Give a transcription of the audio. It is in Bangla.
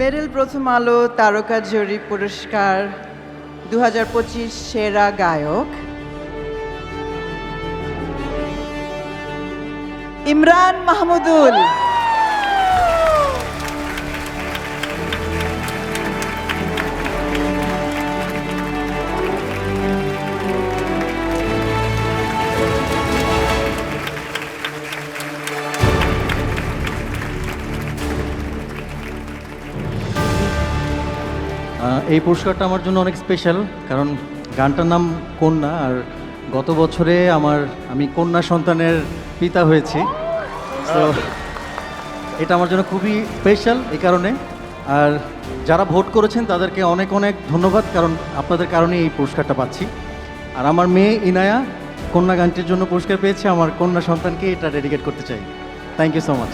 মেরিল প্রথম আলো তারকা জরিপ পুরস্কার 2025 সেরা গায়ক ইমরান মাহমুদুল। এই পুরস্কারটা আমার জন্য অনেক স্পেশাল, কারণ গানটার নাম কন্যা, আর গত বছরে আমি কন্যা সন্তানের পিতা হয়েছি। তো এটা আমার জন্য খুবই স্পেশাল এই কারণে। আর যারা ভোট করেছেন তাদেরকে অনেক অনেক ধন্যবাদ, কারণ আপনাদের কারণেই এই পুরস্কারটা পাচ্ছি। আর আমার মেয়ে ইনায়া কন্যা গানটির জন্য পুরস্কার পেয়েছে। আমার কন্যা সন্তানকে এটা ডেডিকেট করতে চাই। Thank you so much.